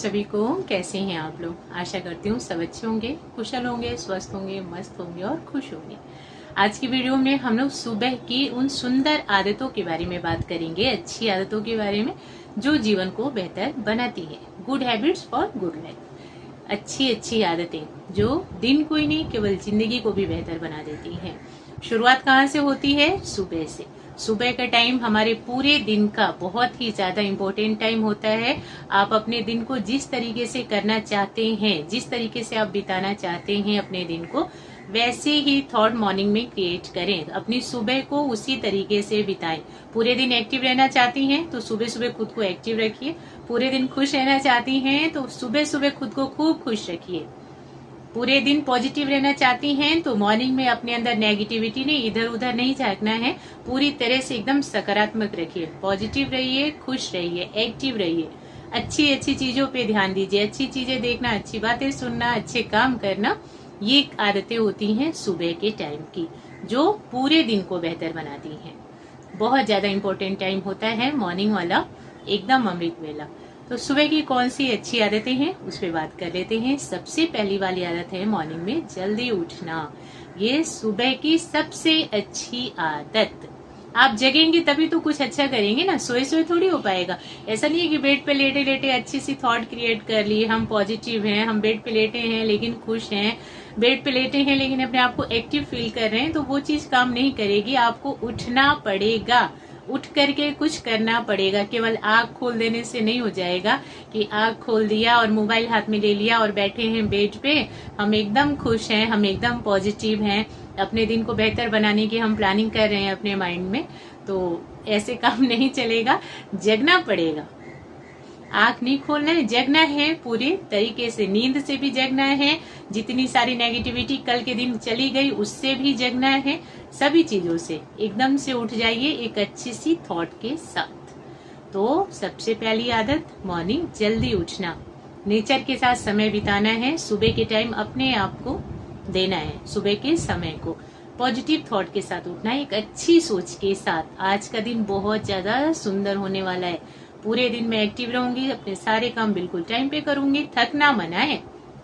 सभी को। कैसे हैं आप लोग? आशा करती हूँ सब अच्छे होंगे, कुशल होंगे, स्वस्थ होंगे, मस्त होंगे और खुश होंगे। आज की वीडियो में हम लोग सुबह की उन सुंदर आदतों के बारे में बात करेंगे, अच्छी आदतों के बारे में जो जीवन को बेहतर बनाती है। Good habits for good life. अच्छी अच्छी आदतें जो दिन को ही नहीं केवल जिंदगी को भी बेहतर बना देती हैं। शुरुआत कहाँ से होती है? सुबह से। सुबह का टाइम हमारे पूरे दिन का बहुत ही ज्यादा इम्पोर्टेंट टाइम होता है। आप अपने दिन को जिस तरीके से करना चाहते हैं, जिस तरीके से आप बिताना चाहते हैं अपने दिन को, वैसे ही थॉट मॉर्निंग में क्रिएट करें। अपनी सुबह को उसी तरीके से बिताएं। पूरे दिन एक्टिव रहना चाहती हैं तो सुबह सुबह खुद को एक्टिव रखिए। पूरे दिन खुश रहना चाहती हैं तो सुबह सुबह खुद को खूब खुश रखिए। पूरे दिन पॉजिटिव रहना चाहती हैं तो मॉर्निंग में अपने अंदर नेगेटिविटी नहीं, इधर उधर नहीं झांकना है। पूरी तरह से एकदम सकारात्मक रखिए। पॉजिटिव रहिए, खुश रहिए, एक्टिव रहिए। अच्छी अच्छी चीजों पे ध्यान दीजिए। अच्छी चीजें देखना, अच्छी बातें सुनना, अच्छे काम करना, ये आदतें होती हैं सुबह के टाइम की जो पूरे दिन को बेहतर बनाती हैं। बहुत ज्यादा इम्पोर्टेंट टाइम होता है मॉर्निंग वाला, एकदम अमृत वेला। तो सुबह की कौन सी अच्छी आदतें हैं उस पर बात कर लेते हैं। सबसे पहली वाली आदत है मॉर्निंग में जल्दी उठना। ये सुबह की सबसे अच्छी आदत। आप जगेंगे तभी तो कुछ अच्छा करेंगे ना, सोए सोए थोड़ी हो पाएगा। ऐसा नहीं है कि बेड पे लेटे लेटे अच्छी सी थॉट क्रिएट कर ली, हम पॉजिटिव हैं, हम बेड पे लेटे हैं लेकिन खुश हैं, बेड पे लेटे हैं लेकिन अपने आप को एक्टिव फील कर रहे हैं, तो वो चीज काम नहीं करेगी। आपको उठना पड़ेगा, उठ करके कुछ करना पड़ेगा। केवल आँख खोल देने से नहीं हो जाएगा कि आँख खोल दिया और मोबाइल हाथ में ले लिया और बैठे हैं बेड पे, हम एकदम खुश हैं, हम एकदम पॉजिटिव हैं, अपने दिन को बेहतर बनाने की हम प्लानिंग कर रहे हैं अपने माइंड में, तो ऐसे काम नहीं चलेगा। जगना पड़ेगा, आंख नहीं खोलना है, जगना है पूरे तरीके से। नींद से भी जगना है, जितनी सारी नेगेटिविटी कल के दिन चली गई उससे भी जगना है। सभी चीजों से एकदम से उठ जाइए एक अच्छी सी थॉट के साथ। तो सबसे पहली आदत मॉर्निंग जल्दी उठना, नेचर के साथ समय बिताना है। सुबह के टाइम अपने आप को देना है, सुबह के समय को पॉजिटिव थॉट के साथ उठना है, एक अच्छी सोच के साथ। आज का दिन बहुत ज्यादा सुंदर होने वाला है। पूरे दिन मैं एक्टिव रहूंगी, अपने सारे काम बिल्कुल टाइम पे करूंगी। थकना मना है,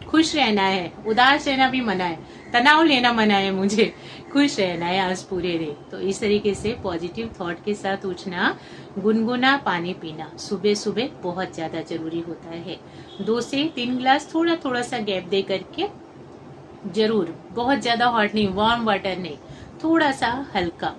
खुश रहना है, उदास रहना भी मना है, तनाव लेना मना है, मुझे खुश रहना है आज पूरे दिन। तो इस तरीके से पॉजिटिव थॉट के साथ उठना। गुनगुना पानी पीना सुबह सुबह बहुत ज्यादा जरूरी होता है। 2 से 3 गिलास थोड़ा थोड़ा सा गैप दे करके जरूर, बहुत ज्यादा हॉट नहीं, वार्म वाटर नहीं, थोड़ा सा हल्का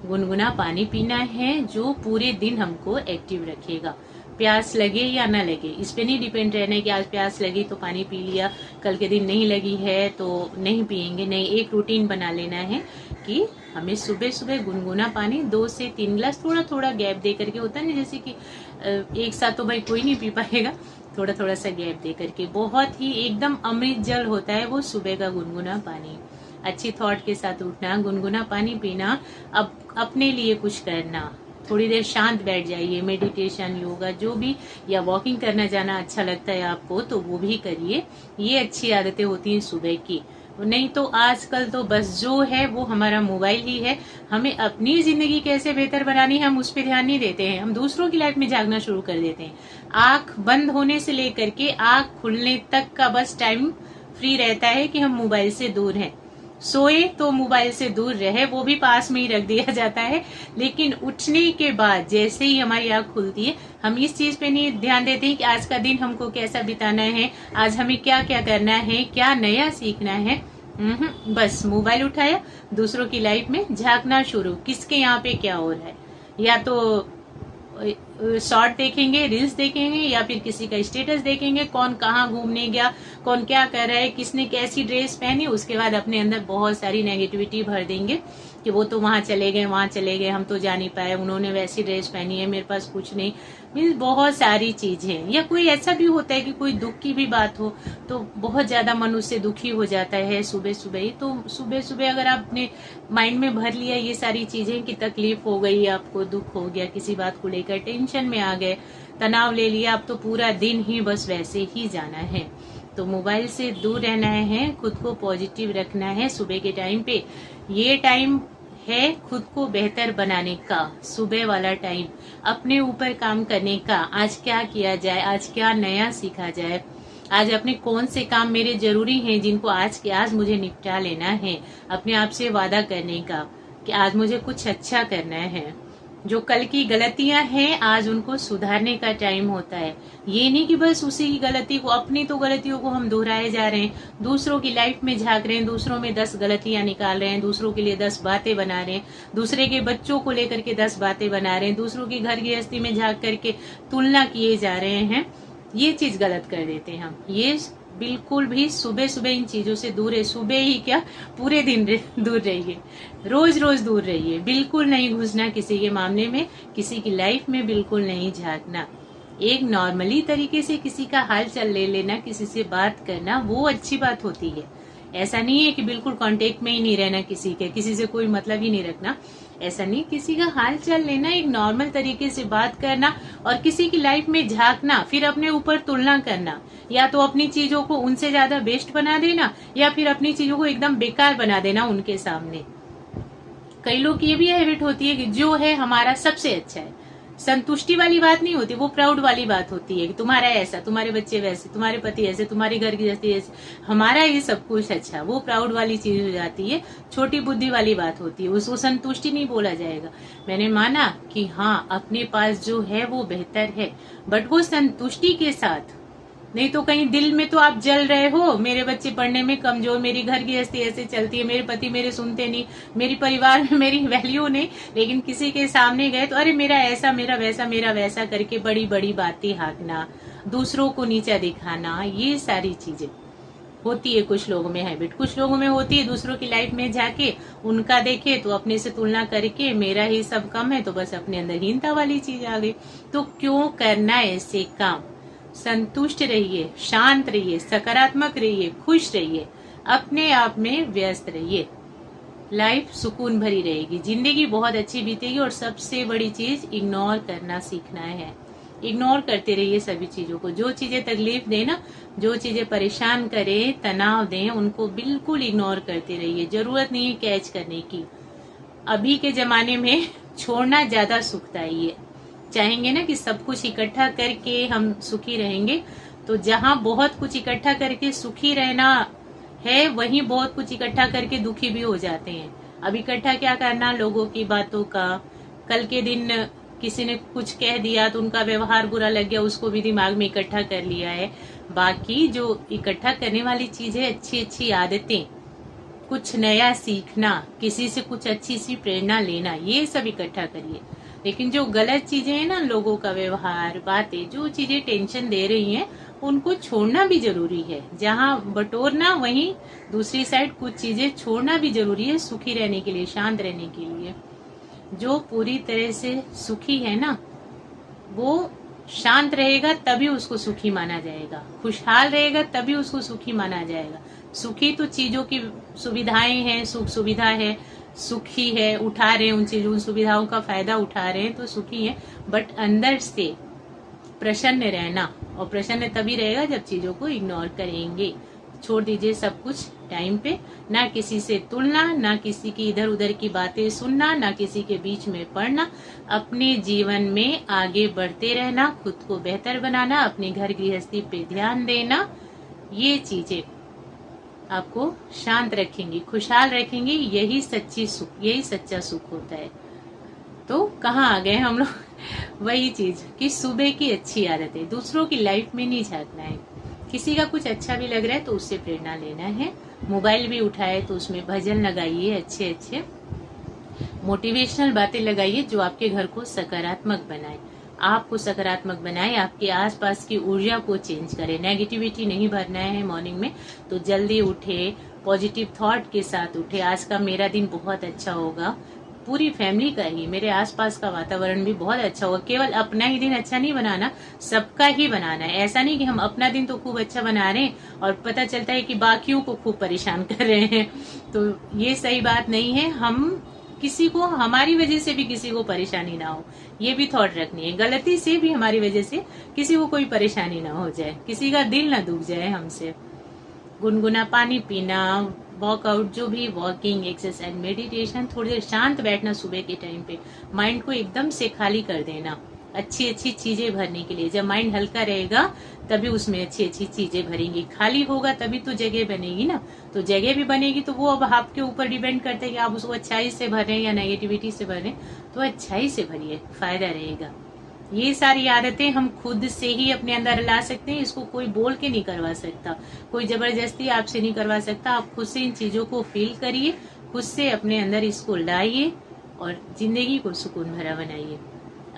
गुनगुना पानी पीना है जो पूरे दिन हमको एक्टिव रखेगा। प्यास लगे या ना लगे इस पे नहीं डिपेंड रहना है कि आज प्यास लगी तो पानी पी लिया, कल के दिन नहीं लगी है तो नहीं पिएंगे। नहीं, एक रूटीन बना लेना है कि हमें सुबह सुबह गुनगुना पानी 2 से 3 गिलास थोड़ा थोड़ा गैप दे करके, होता है जैसे कि एक साथ तो भाई कोई नहीं पी पाएगा, थोड़ा थोड़ा सा गैप दे करके। बहुत ही एकदम अमृत जल होता है वो सुबह का गुनगुना पानी। अच्छी थॉट के साथ उठना, गुनगुना पानी पीना, अब अपने लिए कुछ करना, थोड़ी देर शांत बैठ जाइए, मेडिटेशन, योगा जो भी, या वॉकिंग करना जाना अच्छा लगता है आपको तो वो भी करिए। ये अच्छी आदतें होती हैं सुबह की। नहीं तो आजकल तो बस जो है वो हमारा मोबाइल ही है। हमें अपनी जिंदगी कैसे बेहतर बनानी है हम उस पर ध्यान नहीं देते हैं, हम दूसरों की लाइफ में जागना शुरू कर देते हैं। आंख बंद होने से लेकर के आंख खुलने तक का बस टाइम फ्री रहता है कि हम मोबाइल से दूर हैं। सोए तो मोबाइल से दूर रहे, वो भी पास में ही रख दिया जाता है। लेकिन उठने के बाद जैसे ही हमारी आंख खुलती है हम इस चीज पे नहीं ध्यान देते हैं कि आज का दिन हमको कैसा बिताना है, आज हमें क्या क्या करना है, क्या नया सीखना है। बस मोबाइल उठाया, दूसरों की लाइफ में झांकना शुरू, किसके यहाँ पे क्या हो रहा है, या तो शॉर्ट देखेंगे, रील्स देखेंगे, या फिर किसी का स्टेटस देखेंगे, कौन कहाँ घूमने गया, कौन क्या कर रहा है, किसने कैसी ड्रेस पहनी। उसके बाद अपने अंदर बहुत सारी नेगेटिविटी भर देंगे कि वो तो वहां चले गए, वहां चले गए, हम तो जा नहीं पाए, उन्होंने वैसी ड्रेस पहनी है, मेरे पास कुछ नहीं। मीन्स बहुत सारी चीजें। या कोई ऐसा भी होता है कि कोई दुख की भी बात हो तो बहुत ज्यादा मन उससे दुखी हो जाता है सुबह सुबह ही। तो सुबह सुबह अगर आपने माइंड में भर लिया ये सारी चीजें कि तकलीफ हो गई, आपको दुख हो गया, किसी बात को लेकर टेंशन में आ गए, तनाव ले लिया, अब तो पूरा दिन ही बस वैसे ही जाना है। तो मोबाइल से दूर रहना है, खुद को पॉजिटिव रखना है सुबह के टाइम पे। ये टाइम है खुद को बेहतर बनाने का, सुबह वाला टाइम अपने ऊपर काम करने का। आज क्या किया जाए, आज क्या नया सीखा जाए, आज अपने कौन से काम मेरे जरूरी हैं जिनको आज मुझे निपटा लेना है। अपने आप से वादा करने का कि आज मुझे कुछ अच्छा करना है। जो कल की गलतियां हैं आज उनको सुधारने का टाइम होता है। ये नहीं कि बस उसी की गलती को, अपनी तो गलतियों को हम दोहराए जा रहे हैं, दूसरों की लाइफ में झांक रहे हैं, दूसरों में 10 गलतियां निकाल रहे हैं, दूसरों के लिए 10 बातें बना रहे हैं, दूसरे के बच्चों को लेकर के 10 बातें बना रहे हैं, दूसरों की घर गृहस्थी में झांक करके तुलना किए जा रहे हैं। ये चीज गलत कर देते हैं हम। ये बिल्कुल भी सुबह सुबह इन चीजों से दूर है। सुबह ही क्या, पूरे दिन दूर रहिए, रोज रोज दूर रहिए। बिल्कुल नहीं घुसना किसी के मामले में, किसी की लाइफ में बिल्कुल नहीं झांकना। एक नॉर्मली तरीके से किसी का हाल चाल ले लेना, किसी से बात करना, वो अच्छी बात होती है। ऐसा नहीं है कि बिल्कुल कांटेक्ट में ही नहीं रहना किसी के, किसी से कोई मतलब ही नहीं रखना, ऐसा नहीं। किसी का हाल चाल लेना, एक नॉर्मल तरीके से बात करना और किसी की लाइफ में झांकना, फिर अपने ऊपर तुलना करना, या तो अपनी चीजों को उनसे ज्यादा बेस्ट बना देना या फिर अपनी चीजों को एकदम बेकार बना देना उनके सामने। कई लोग की ये भी हैबिट होती है कि जो है हमारा सबसे अच्छा है। संतुष्टि वाली बात नहीं होती, वो प्राउड वाली बात होती है कि तुम्हारा ऐसा, तुम्हारे बच्चे वैसे, तुम्हारे पति ऐसे, तुम्हारे घर की जैसे ऐसे, हमारा ये सब कुछ अच्छा। वो प्राउड वाली चीज हो जाती है, छोटी बुद्धि वाली बात होती है। उसको संतुष्टि नहीं बोला जाएगा। मैंने माना कि हाँ अपने पास जो है वो बेहतर है, बट वो संतुष्टि के साथ नहीं। तो कहीं दिल में तो आप जल रहे हो, मेरे बच्चे पढ़ने में कमजोर, मेरी घर की ऐसी ऐसे चलती है, मेरे पति मेरे सुनते नहीं, मेरी परिवार में मेरी वैल्यू नहीं, लेकिन किसी के सामने गए तो अरे मेरा ऐसा, मेरा वैसा करके बड़ी बड़ी बातें हाँकना, दूसरों को नीचा दिखाना, ये सारी चीजें होती है कुछ लोगों में हैबिट। कुछ लोगों में होती है दूसरों की लाइफ में जाके उनका देखे तो अपने से तुलना करके मेरा ही सब कम है, तो बस अपने अंदर हीनता वाली चीज आ गई। तो क्यों करना ऐसे काम। संतुष्ट रहिए, शांत रहिए, सकारात्मक रहिए, खुश रहिए, अपने आप में व्यस्त रहिए। लाइफ सुकून भरी रहेगी, जिंदगी बहुत अच्छी बीतेगी। और सबसे बड़ी चीज इग्नोर करना सीखना है। इग्नोर करते रहिए सभी चीजों को। जो चीजें तकलीफ दे ना, जो चीजें परेशान करे, तनाव दें, उनको बिल्कुल इग्नोर करते रहिए। जरूरत नहीं है कैच करने की। अभी के जमाने में छोड़ना ज्यादा सुखदायी है। चाहेंगे ना कि सब कुछ इकट्ठा करके हम सुखी रहेंगे, तो जहाँ बहुत कुछ इकट्ठा करके सुखी रहना है, वहीं बहुत कुछ इकट्ठा करके दुखी भी हो जाते हैं। अब इकट्ठा क्या करना, लोगों की बातों का, कल के दिन किसी ने कुछ कह दिया तो उनका व्यवहार बुरा लग गया, उसको भी दिमाग में इकट्ठा कर लिया है। बाकी जो इकट्ठा करने वाली चीज है, अच्छी अच्छी आदतें, कुछ नया सीखना, किसी से कुछ अच्छी सी प्रेरणा लेना, ये सब इकट्ठा करिए। लेकिन जो गलत चीजें हैं ना, लोगों का व्यवहार, बातें, जो चीजें टेंशन दे रही हैं, उनको छोड़ना भी जरूरी है। जहाँ बटोरना, वहीं दूसरी साइड कुछ चीजें छोड़ना भी जरूरी है, सुखी रहने के लिए, शांत रहने के लिए। जो पूरी तरह से सुखी है ना, वो शांत रहेगा तभी उसको सुखी माना जाएगा, खुशहाल रहेगा तभी उसको सुखी माना जाएगा। सुखी तो चीजों की सुविधाएं हैं, सुख सुविधा है, सुखी है, उठा रहे हैं उन चीजों, उन सुविधाओं का फायदा उठा रहे हैं तो सुखी है। बट अंदर से प्रसन्न रहना, और प्रसन्न तभी रहेगा जब चीजों को इग्नोर करेंगे। छोड़ दीजिए सब कुछ टाइम पे। ना किसी से तुलना, ना किसी की इधर उधर की बातें सुनना, ना किसी के बीच में पड़ना। अपने जीवन में आगे बढ़ते रहना, खुद को बेहतर बनाना, अपनी घर गृहस्थी पे ध्यान देना, ये चीजें आपको शांत रखेंगी, खुशहाल रखेंगी। यही सच्ची सुख, यही सच्चा सुख होता है। तो कहाँ आ गए हम लोग? वही चीज कि सुबह की अच्छी आदतें, दूसरों की लाइफ में नहीं झांकना है। किसी का कुछ अच्छा भी लग रहा है तो उससे प्रेरणा लेना है। मोबाइल भी उठाए तो उसमें भजन लगाइए, अच्छे अच्छे मोटिवेशनल बातें लगाइए जो आपके घर को सकारात्मक बनाए, आपको सकारात्मक बनाए, आपके आसपास की ऊर्जा को चेंज करे। नेगेटिविटी नहीं भरना है मॉर्निंग में, तो जल्दी उठे, पॉजिटिव थॉट के साथ उठे। आज का मेरा दिन बहुत अच्छा होगा, पूरी फैमिली का ही, मेरे आसपास का वातावरण भी बहुत अच्छा होगा। केवल अपना ही दिन अच्छा नहीं बनाना, सबका ही बनाना है। ऐसा नहीं कि हम अपना दिन तो खूब अच्छा बना रहे हैं और पता चलता है कि बाकियों को खूब परेशान कर रहे हैं, तो ये सही बात नहीं है। हम किसी को, हमारी वजह से भी किसी को परेशानी ना हो, ये भी थॉट रखनी है। गलती से भी हमारी वजह से किसी को कोई परेशानी ना हो जाए, किसी का दिल ना दुख जाए हमसे। गुनगुना पानी पीना, वर्कआउट, जो भी वॉकिंग, एक्सरसाइज, मेडिटेशन, थोड़ी देर शांत बैठना सुबह के टाइम पे, माइंड को एकदम से खाली कर देना अच्छी अच्छी चीजें भरने के लिए। जब माइंड हल्का रहेगा तभी उसमें अच्छी अच्छी चीजें भरेंगी। खाली होगा तभी तो जगह बनेगी ना, तो जगह भी बनेगी तो वो अब आपके ऊपर डिपेंड करता है कि आप उसको अच्छाई से भर रहे हैं या नेगेटिविटी से भर रहे हैं। तो अच्छाई से भरिए, फायदा रहेगा। ये सारी आदतें हम खुद से ही अपने अंदर ला सकते हैं। इसको कोई बोल के नहीं करवा सकता, कोई जबरदस्ती आपसे नहीं करवा सकता। आप खुद से इन चीजों को फील करिए, खुद से अपने अंदर इसको लाइए और जिंदगी को सुकून भरा बनाइए।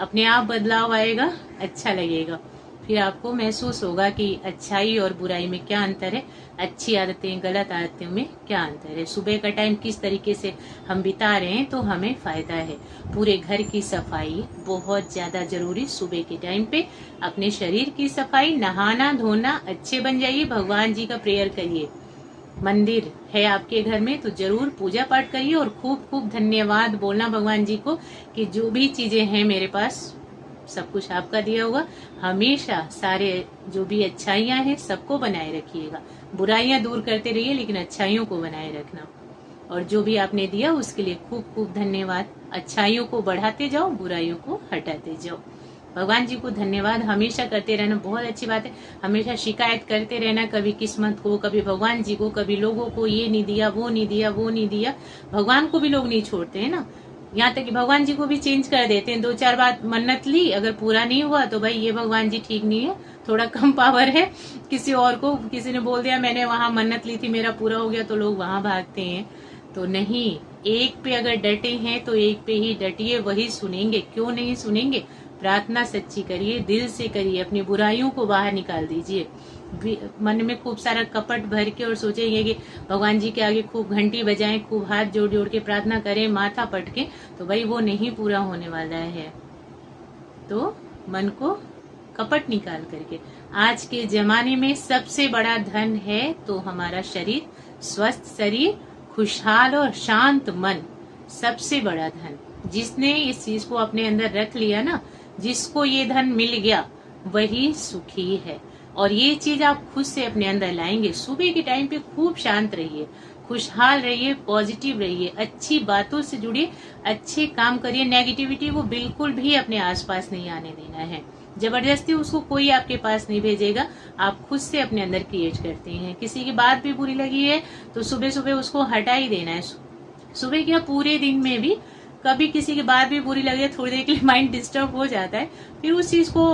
अपने आप बदलाव आएगा, अच्छा लगेगा। फिर आपको महसूस होगा कि अच्छाई और बुराई में क्या अंतर है, अच्छी आदतें गलत आदतों में क्या अंतर है। सुबह का टाइम किस तरीके से हम बिता रहे हैं तो हमें फायदा है। पूरे घर की सफाई बहुत ज्यादा जरूरी सुबह के टाइम पे। अपने शरीर की सफाई, नहाना धोना, अच्छे बन जाइए। भगवान जी का प्रेयर करिए। मंदिर है आपके घर में तो जरूर पूजा पाठ करिए और खूब खूब धन्यवाद बोलना भगवान जी को कि जो भी चीजें हैं मेरे पास सब कुछ आपका दिया होगा। हमेशा सारे जो भी अच्छाइयां हैं सबको बनाए रखिएगा। बुराइयां दूर करते रहिए लेकिन अच्छाइयों को बनाए रखना। और जो भी आपने दिया उसके लिए खूब खूब धन्यवाद। अच्छाइयों को बढ़ाते जाओ, बुराइयों को हटाते जाओ। भगवान जी को धन्यवाद हमेशा करते रहना बहुत अच्छी बात है। हमेशा शिकायत करते रहना, कभी किस्मत को, कभी भगवान जी को, कभी लोगों को, ये नहीं दिया, वो नहीं दिया, वो नहीं दिया। भगवान को भी लोग नहीं छोड़ते हैं ना, यहाँ तक कि भगवान जी को भी चेंज कर देते हैं। 2-4 बार मन्नत ली, अगर पूरा नहीं हुआ तो भाई ये भगवान जी ठीक नहीं है, थोड़ा कम पावर है। किसी और को, किसी ने बोल दिया मैंने वहां मन्नत ली थी मेरा पूरा हो गया, तो लोग वहां भागते हैं। तो नहीं, एक पे अगर डटे हैं तो एक पे ही डटिए, वही सुनेंगे। क्यों नहीं सुनेंगे? प्रार्थना सच्ची करिए, दिल से करिए, अपनी बुराइयों को बाहर निकाल दीजिए। मन में खूब सारा कपट भर के और सोचेंगे कि भगवान जी के आगे खूब घंटी बजाएं, खूब हाथ जोड़ जोड़ के प्रार्थना करें, माथा पटके, तो भाई वो नहीं पूरा होने वाला है। तो मन को कपट निकाल करके, आज के जमाने में सबसे बड़ा धन है तो हमारा शरीर, स्वस्थ शरीर, खुशहाल और शांत मन, सबसे बड़ा धन। जिसने इस चीज को अपने अंदर रख लिया ना, जिसको ये धन मिल गया वही सुखी है। और ये चीज आप खुद से अपने अंदर लाएंगे। सुबह के टाइम पे खूब शांत रहिए, खुशहाल रहिए, पॉजिटिव रहिए, अच्छी बातों से जुड़िए, अच्छे काम करिए। नेगेटिविटी को बिल्कुल भी अपने आसपास नहीं आने देना है। जबरदस्ती उसको कोई आपके पास नहीं भेजेगा, आप खुद से अपने अंदर क्रिएट करते हैं। किसी की बात भी बुरी लगी है तो सुबह सुबह उसको हटा ही देना है। सुबह क्या, पूरे दिन में भी कभी किसी की बात भी बुरी लगे, थोड़ी देर के लिए माइंड डिस्टर्ब हो जाता है, फिर उस चीज को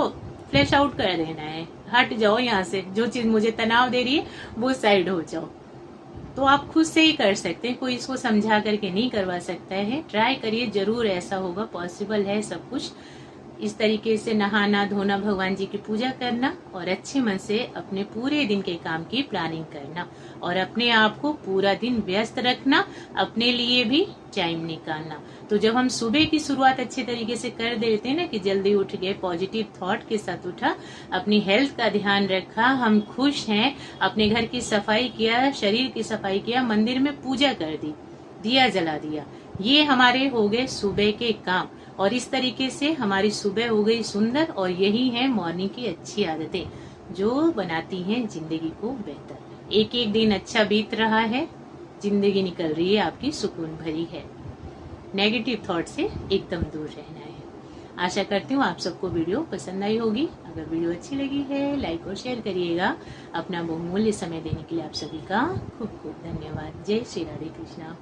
फ्लैश आउट कर देना है। हट जाओ यहाँ से, जो चीज मुझे तनाव दे रही है वो साइड हो जाओ। तो आप खुद से ही कर सकते हैं, कोई इसको समझा करके नहीं करवा सकता है। ट्राई करिए, जरूर ऐसा होगा, पॉसिबल है सब कुछ। इस तरीके से नहाना धोना, भगवान जी की पूजा करना और अच्छे मन से अपने पूरे दिन के काम की प्लानिंग करना और अपने आप को पूरा दिन व्यस्त रखना, अपने लिए भी टाइम निकालना। तो जब हम सुबह की शुरुआत अच्छे तरीके से कर देते हैं ना, कि जल्दी उठ गए, पॉजिटिव थॉट के साथ उठा, अपनी हेल्थ का ध्यान रखा, हम खुश हैं, अपने घर की सफाई किया, शरीर की सफाई किया, मंदिर में पूजा कर दी, दिया जला दिया, ये हमारे हो गए सुबह के काम। और इस तरीके से हमारी सुबह हो गई सुंदर। और यही है मॉर्निंग की अच्छी आदतें जो बनाती हैं जिंदगी को बेहतर। एक एक दिन अच्छा बीत रहा है, जिंदगी निकल रही है आपकी सुकून भरी है। नेगेटिव थॉट से एकदम दूर रहना है। आशा करती हूँ आप सबको वीडियो पसंद आई होगी। अगर वीडियो अच्छी लगी है लाइक और शेयर करिएगा। अपना बहुमूल्य समय देने के लिए आप सभी का खूब खूब धन्यवाद। जय श्री राधे कृष्णा।